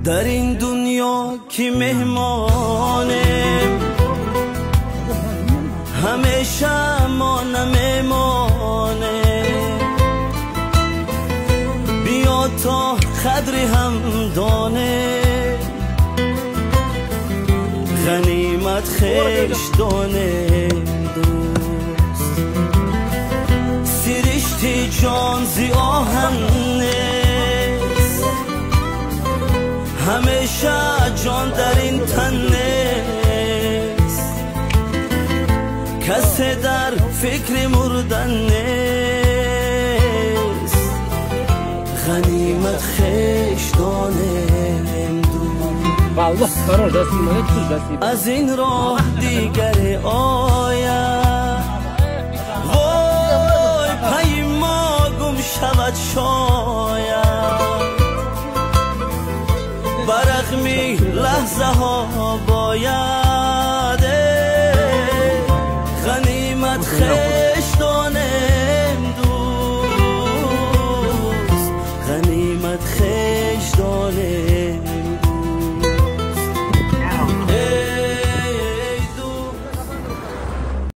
در این دنیا کی مهمانه، همیشه ما نمیمانه. بیا تا قدری هم دانه، غنیمت خیش دانه دوست. سرشت جان زی آهن نیست، همیشه جان در این تن نیست. کسی در فکر مردن نیست، غنیمت خیش دانه از این راه دیگر آید. وای پی ما گم شود شاید، برغمی لحظه ها باید